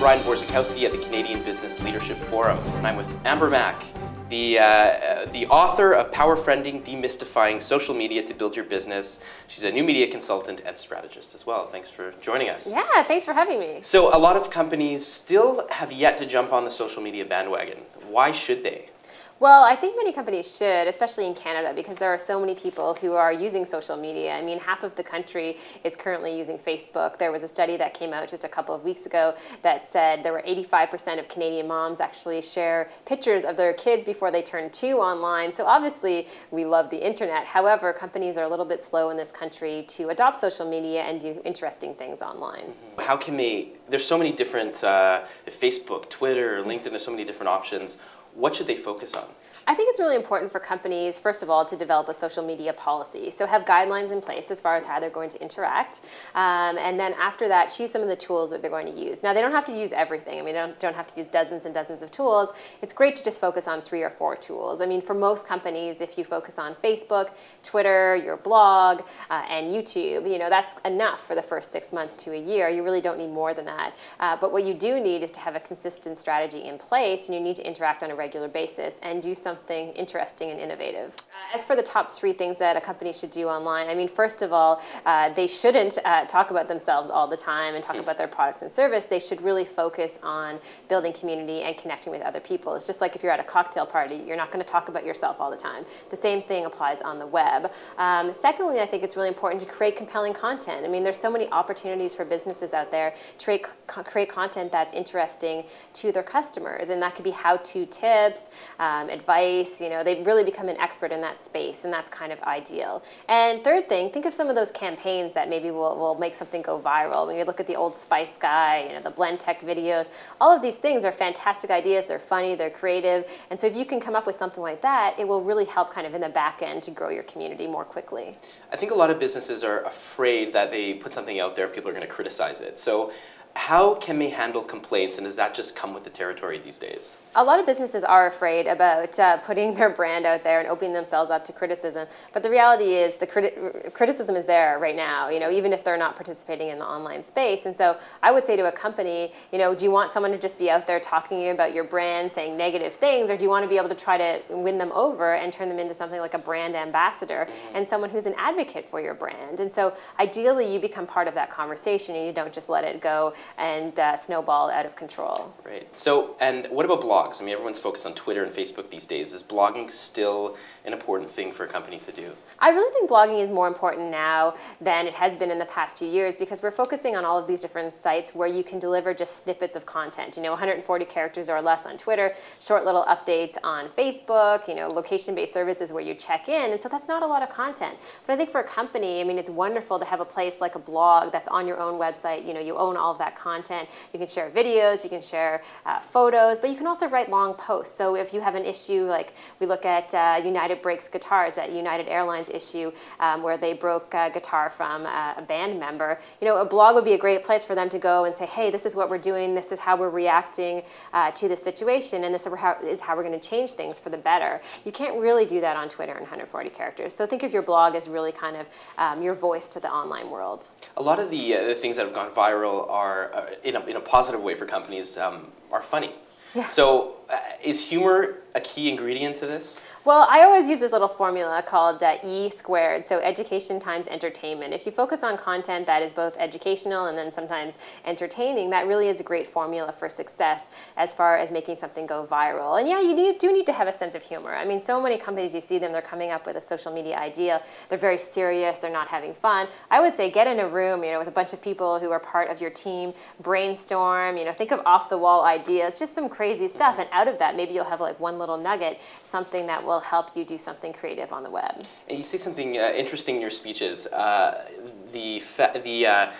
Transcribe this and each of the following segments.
Brian Borzakowski at the Canadian Business Leadership Forum, and I'm with Amber Mack, the author of Power Friending, Demystifying Social Media to Build Your Business. She's a new media consultant and strategist as well. Thanks for joining us. Yeah, thanks for having me. So a lot of companies still have yet to jump on the social media bandwagon. Why should they? Well, I think many companies should, especially in Canada, because there are so many people who are using social media. I mean, half of the country is currently using Facebook. There was a study that came out just a couple of weeks ago that said there were 85% of Canadian moms actually share pictures of their kids before they turn 2 online. So obviously, we love the internet. However, companies are a little bit slow in this country to adopt social media and do interesting things online. How can they, there's so many different, Facebook, Twitter, LinkedIn, there's so many different options. What should they focus on? I think it's really important for companies, first of all, to develop a social media policy. So have guidelines in place as far as how they're going to interact. And then after that, choose some of the tools that they're going to use. Now, they don't have to use everything. I mean, they don't have to use dozens and dozens of tools. It's great to just focus on 3 or 4 tools. I mean, for most companies, if you focus on Facebook, Twitter, your blog, and YouTube, you know, that's enough for the first 6 months to a year. You really don't need more than that. But what you do need is to have a consistent strategy in place, and you need to interact on a regular basis and do something interesting and innovative. As for the top 3 things that a company should do online, I mean, first of all, they shouldn't talk about themselves all the time and talk about their products and service. They should really focus on building community and connecting with other people. It's just like if you're at a cocktail party, you're not going to talk about yourself all the time. The same thing applies on the web. Secondly, I think it's really important to create compelling content. I mean, there's so many opportunities for businesses out there to create content that's interesting to their customers, and that could be how-to tips, advice. You know, they've really become an expert in that space, and that's kind of ideal. And third thing, think of some of those campaigns that maybe will make something go viral. When you look at the Old Spice guy, you know, the Blend Tech videos, all of these things are fantastic ideas. They're funny, they're creative, and so if you can come up with something like that, it will really help kind of in the back end to grow your community more quickly. I think a lot of businesses are afraid that they put something out there, people are going to criticize it. So how can they handle complaints, and does that just come with the territory these days? A lot of businesses are afraid about putting their brand out there and opening themselves up to criticism. But the reality is the criticism is there right now, you know, even if they're not participating in the online space. And so I would say to a company, you know, do you want someone to just be out there talking to you about your brand, saying negative things, or do you want to be able to try to win them over and turn them into something like a brand ambassador and someone who's an advocate for your brand? And so ideally you become part of that conversation and you don't just let it go and snowball out of control. Right. So, and what about blogs? I mean, everyone's focused on Twitter and Facebook these days. Is blogging still an important thing for a company to do? I really think blogging is more important now than it has been in the past few years, because we're focusing on all of these different sites where you can deliver just snippets of content. You know, 140 characters or less on Twitter, short little updates on Facebook, you know, location-based services where you check in, and so that's not a lot of content. But I think for a company, I mean, it's wonderful to have a place like a blog that's on your own website. You know, you own all of that content. You can share videos, you can share photos, but you can also write long posts. So if you have an issue, like we look at United Breaks Guitars, that United Airlines issue where they broke a guitar from a band member, you know, a blog would be a great place for them to go and say, hey, this is what we're doing, this is how we're reacting to the situation, and this is how we're going to change things for the better. You can't really do that on Twitter in 140 characters. So think of your blog as really kind of your voice to the online world. A lot of the things that have gone viral are, in a positive way for companies, are funny. Yeah. So is humor a key ingredient to this? Well, I always use this little formula called E squared, so education times entertainment. If you focus on content that is both educational and then sometimes entertaining, that really is a great formula for success as far as making something go viral. And yeah, you do need to have a sense of humor. I mean, so many companies, you see them, they're coming up with a social media idea. They're very serious, they're not having fun. I would say get in a room, you know, with a bunch of people who are part of your team, brainstorm, you know, think of off-the-wall ideas, just some crazy stuff, and out of that, maybe you'll have like one little nugget, something that will help you do something creative on the web. And you say something interesting in your speeches, the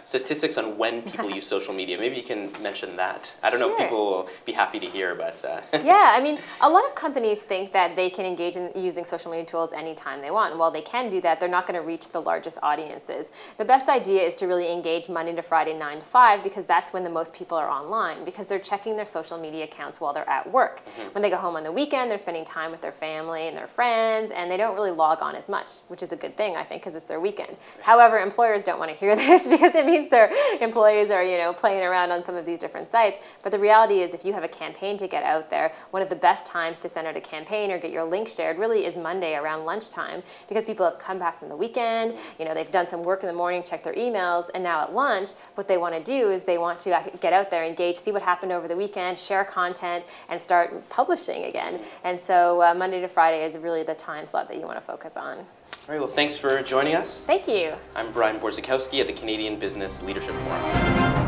statistics on when people use social media. Maybe you can mention that. I don't know if people will be happy to hear, but... Yeah, I mean, a lot of companies think that they can engage in using social media tools anytime they want. And while they can do that, they're not going to reach the largest audiences. The best idea is to really engage Monday to Friday, 9 to 5, because that's when the most people are online, because they're checking their social media accounts while they're at work. When they go home on the weekend, they're spending time with their family and their friends, and they don't really log on as much, which is a good thing, I think, because it's their weekend. However, employers marketers don't want to hear this because it means their employees are, playing around on some of these different sites. But the reality is if you have a campaign to get out there, one of the best times to send out a campaign or get your link shared really is Monday around lunchtime, because people have come back from the weekend, they've done some work in the morning, checked their emails, and now at lunch, what they want to do is they want to get out there, engage, see what happened over the weekend, share content, and start publishing again. And so Monday to Friday is really the time slot that you want to focus on. All right, well, thanks for joining us. Thank you. I'm Brian Borzakowski at the Canadian Business Leadership Forum.